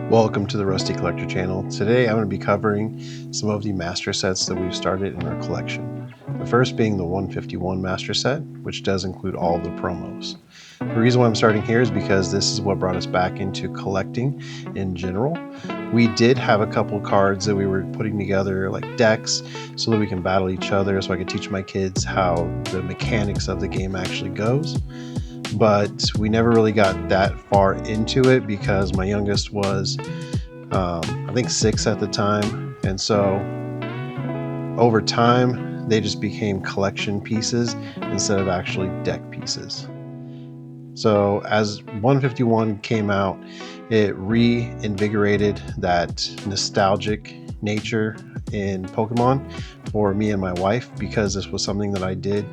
Welcome to the Rusty Collector channel. Today I'm going to be covering some of the master sets that we've started in our collection. The first being the 151 master set, which does include all of the promos. The reason why I'm starting here is because this is what brought us back into collecting in general. We did have a couple cards that we were putting together like decks so that we can battle each other, so I could teach my kids how the mechanics of the game actually goes. But we never really got that far into it because my youngest was I think 6 at the time, and so over time they just became collection pieces instead of actually deck pieces. So as 151 came out, it reinvigorated that nostalgic nature in Pokemon for me and my wife, because this was something that I did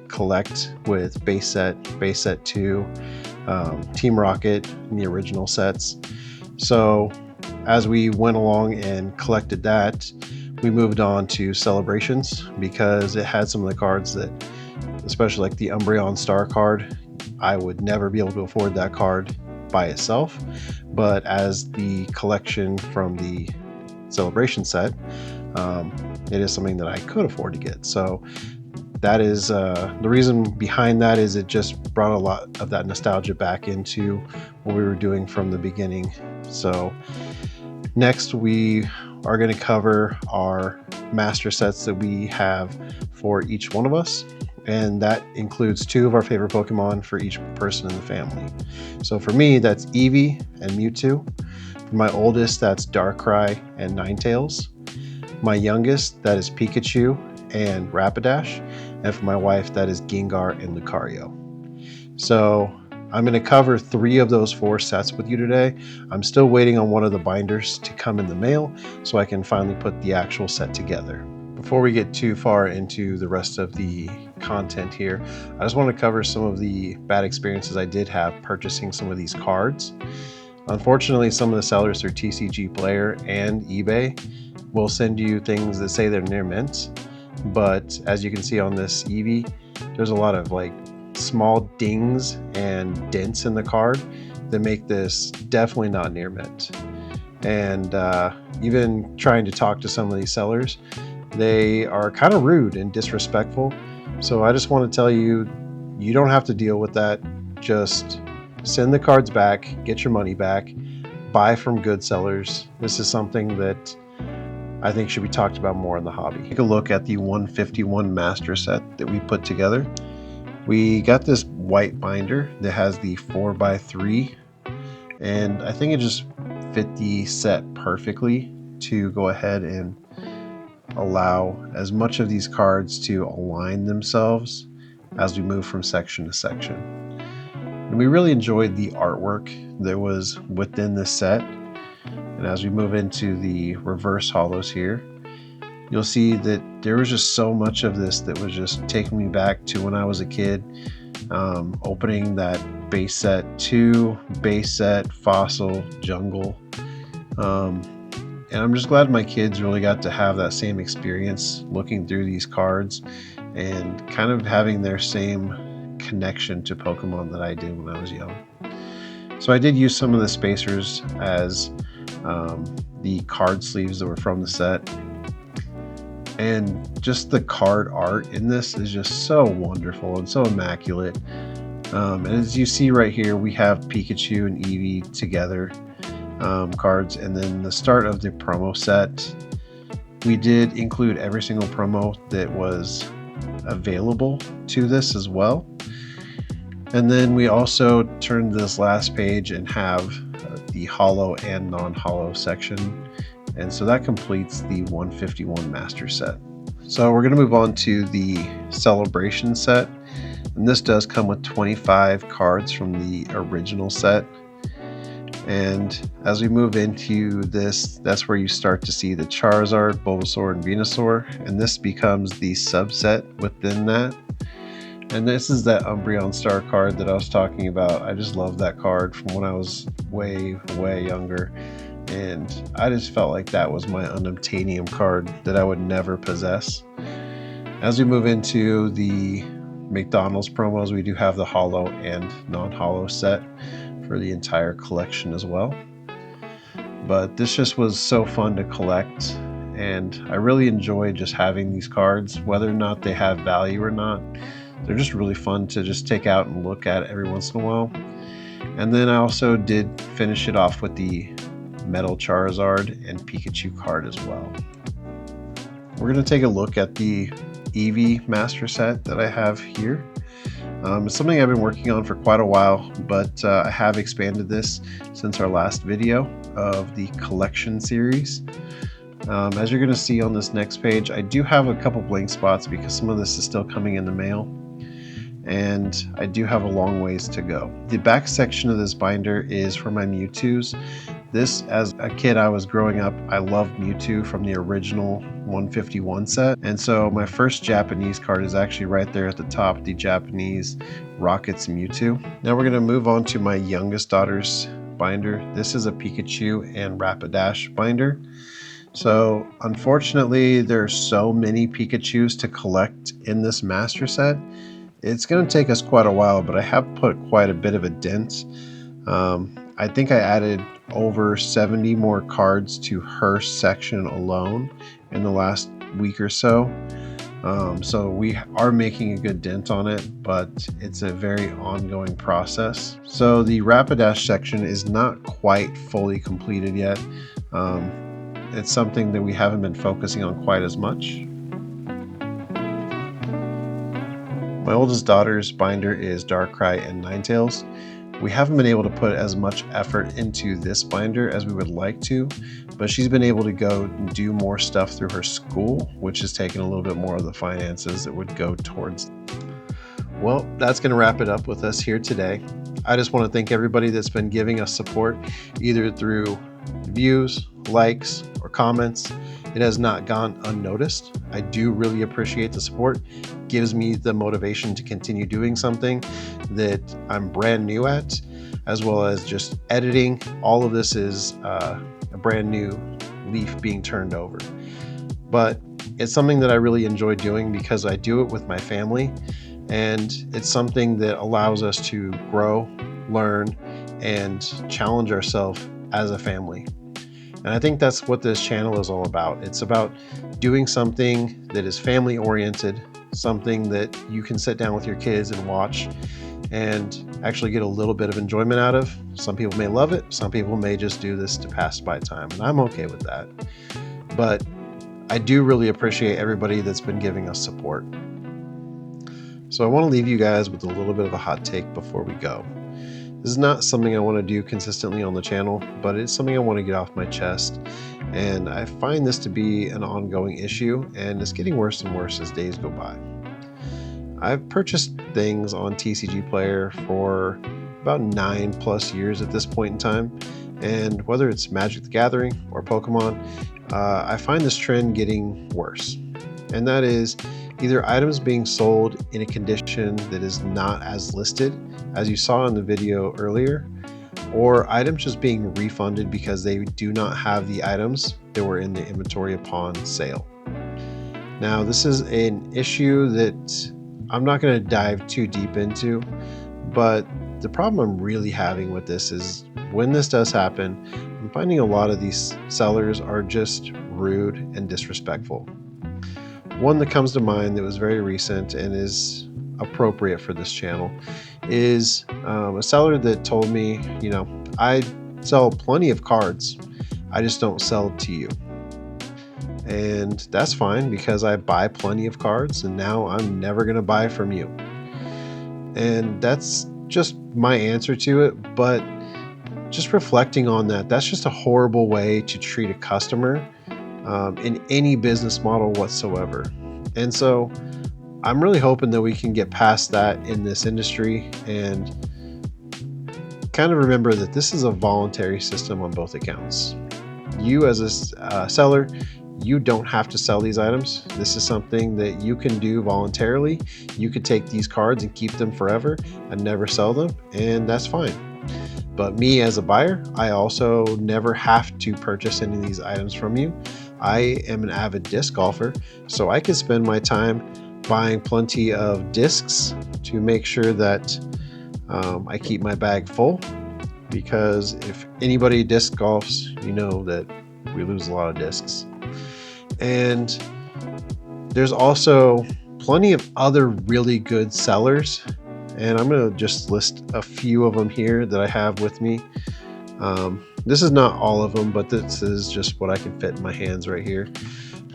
collect with base set 2, Team Rocket, and the original sets. So as we went along and collected that, we moved on to Celebrations because it had some of the cards that, especially like the Umbreon Star card, I would never be able to afford that card by itself, but as the collection from the Celebration set, it is something that I could afford to get. So that is the reason behind that, is it just brought a lot of that nostalgia back into what we were doing from the beginning. So next we are going to cover our master sets that we have for each one of us, and that includes 2 of our favorite Pokemon for each person in the family. So for me, that's Eevee and Mewtwo. For my oldest, that's Darkrai and Ninetales. My youngest, that is Pikachu and Rapidash. And for my wife, that is Gengar and Lucario. So I'm going to cover 3 of those 4 sets with you today. I'm still waiting on one of the binders to come in the mail so I can finally put the actual set together. Before we get too far into the rest of the content here, I just want to cover some of the bad experiences I did have purchasing some of these cards. Unfortunately, some of the sellers through TCG Player and eBay will send you things that say they're near mint, but as you can see on this Eevee, there's a lot of like small dings and dents in the card that make this definitely not near mint. And even trying to talk to some of these sellers, they are kind of rude and disrespectful. So I just want to tell you, you don't have to deal with that. Just send the cards back, get your money back, buy from good sellers. This is something that I think should be talked about more in the hobby. Take a look at the 151 master set that we put together. We got this white binder that has the 4x3, and I think it just fit the set perfectly to go ahead and allow as much of these cards to align themselves as we move from section to section. And we really enjoyed the artwork that was within this set. And as we move into the reverse holos here, you'll see that there was just so much of this that was just taking me back to when I was a kid, opening that base set 2, base set, fossil, jungle. And I'm just glad my kids really got to have that same experience looking through these cards and kind of having their same connection to Pokemon that I did when I was young. So I did use some of the spacers as the card sleeves that were from the set. And just the card art in this is just so wonderful and so immaculate. And as you see right here, we have Pikachu and Eevee together. Cards, and then the start of the promo set, we did include every single promo that was available to this as well. And then we also turned this last page and have the holo and non-holo section, and so that completes the 151 master set. So we're going to move on to the celebration set, and this does come with 25 cards from the original set. And as we move into this, that's where you start to see the Charizard, Bulbasaur, and Venusaur, and this becomes the subset within that. And this is that Umbreon Star card that I was talking about. I just love that card from when I was way younger, and I just felt like that was my Unobtainium card that I would never possess. As we move into the McDonald's promos, we do have the holo and non-holo set for the entire collection as well. but this just was so fun to collect, and I really enjoy just having these cards, whether or not they have value or not. They're just really fun to just take out and look at every once in a while. And then I also did finish it off with the Metal Charizard and Pikachu card as well. We're going to take a look at the Eevee Master Set that I have here. It's something I've been working on for quite a while, but I have expanded this since our last video of the collection series. As you're going to see on this next page, I do have a couple blank spots because some of this is still coming in the mail, and I do have a long ways to go. The back section of this binder is for my Mewtwo's. This, as a kid I was growing up, I loved Mewtwo from the original 151 set, and so my first Japanese card is actually right there at the top, the Japanese Rockets Mewtwo. Now we're going to move on to my youngest daughter's binder. This is a Pikachu and Rapidash binder. So unfortunately, there's so many Pikachus to collect in this master set. It's going to take us quite a while, but I have put quite a bit of a dent. I think I added over 70 more cards to her section alone in the last week or so. So we are making a good dent on it, but it's a very ongoing process. So the Rapidash section is not quite fully completed yet. It's something that we haven't been focusing on quite as much. My oldest daughter's binder is Darkrai and Ninetales. We haven't been able to put as much effort into this binder as we would like to, but she's been able to go and do more stuff through her school, which has taken a little bit more of the finances that would go towards. Well, that's going to wrap it up with us here today. I just want to thank everybody that's been giving us support, either through views, likes, or comments. It has not gone unnoticed. I do really appreciate the support. It gives me the motivation to continue doing something that I'm brand new at, as well as just editing. All of this is a brand new leaf being turned over. But it's something that I really enjoy doing because I do it with my family, and it's something that allows us to grow, learn, and challenge ourselves as a family. And I think that's what this channel is all about. It's about doing something that is family oriented, something that you can sit down with your kids and watch and actually get a little bit of enjoyment out of. Some people may love it. Some people may just do this to pass by time, and I'm okay with that. But I do really appreciate everybody that's been giving us support. So I want to leave you guys with a little bit of a hot take before we go. This is not something I want to do consistently on the channel, but it's something I want to get off my chest. And I find this to be an ongoing issue, and it's getting worse and worse as days go by. I've purchased things on TCG Player for about 9+ years at this point in time, and whether it's Magic the Gathering or Pokemon, I find this trend getting worse. And that is either items being sold in a condition that is not as listed, as you saw in the video earlier, or items just being refunded because they do not have the items that were in the inventory upon sale. Now, this is an issue that I'm not going to dive too deep into, but the problem I'm really having with this is when this does happen, I'm finding a lot of these sellers are just rude and disrespectful. One that comes to mind that was very recent and is appropriate for this channel is a seller that told me, you know, I sell plenty of cards, I just don't sell to you. And that's fine because I buy plenty of cards, and now I'm never going to buy from you. And that's just my answer to it. But just reflecting on that, that's just a horrible way to treat a customer in any business model whatsoever. And so I'm really hoping that we can get past that in this industry and kind of remember that this is a voluntary system on both accounts. You as a seller, you don't have to sell these items. This is something that you can do voluntarily. You could take these cards and keep them forever and never sell them, and that's fine. But me as a buyer, I also never have to purchase any of these items from you. I am an avid disc golfer, so I can spend my time buying plenty of discs to make sure that I keep my bag full. because if anybody disc golfs, you know that we lose a lot of discs. And there's also plenty of other really good sellers, and I'm going to just list a few of them here that I have with me. This is not all of them, but this is just what I can fit in my hands right here.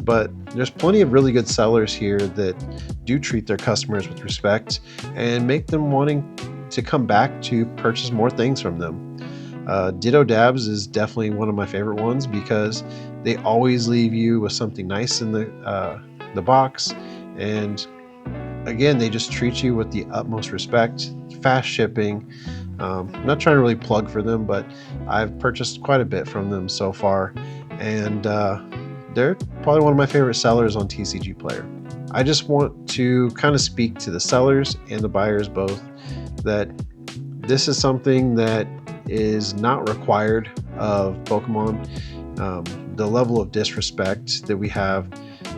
But there's plenty of really good sellers here that do treat their customers with respect and make them wanting to come back to purchase more things from them. Ditto Dabs is definitely one of my favorite ones because they always leave you with something nice in the box, and again, they just treat you with the utmost respect. Fast shipping. I'm not trying to really plug for them, but I've purchased quite a bit from them so far, and they're probably one of my favorite sellers on TCG Player. I just want to kind of speak to the sellers and the buyers both that this is something that is not required of Pokemon. The level of disrespect that we have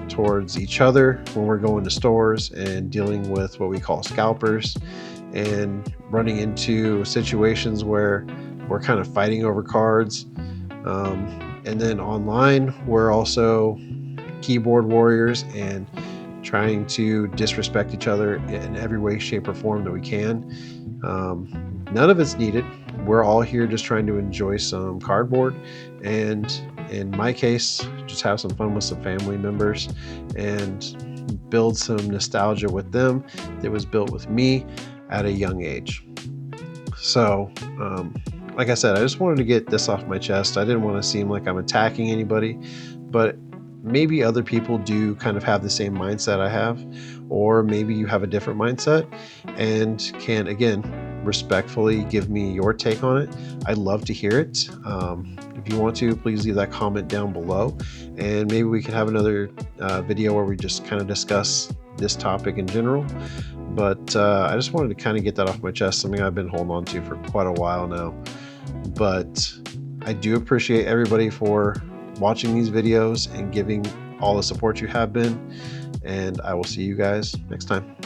towards each other when we're going to stores and dealing with what we call scalpers and running into situations where we're kind of fighting over cards. And then online, we're also keyboard warriors and trying to disrespect each other in every way, shape, or form that we can. None of it's needed. We're all here just trying to enjoy some cardboard, and in my case, just have some fun with some family members and build some nostalgia with them that was built with me at a young age. So, like I said, I just wanted to get this off my chest. I didn't want to seem like I'm attacking anybody, but maybe other people do kind of have the same mindset I have, or maybe you have a different mindset and can, again, respectfully give me your take on it. I'd love to hear it. If you want to, please leave that comment down below, and maybe we can have another video where we just kind of discuss this topic in general. But I just wanted to kind of get that off my chest, something I've been holding on to for quite a while now. But I do appreciate everybody for watching these videos and giving all the support you have been, and I will see you guys next time.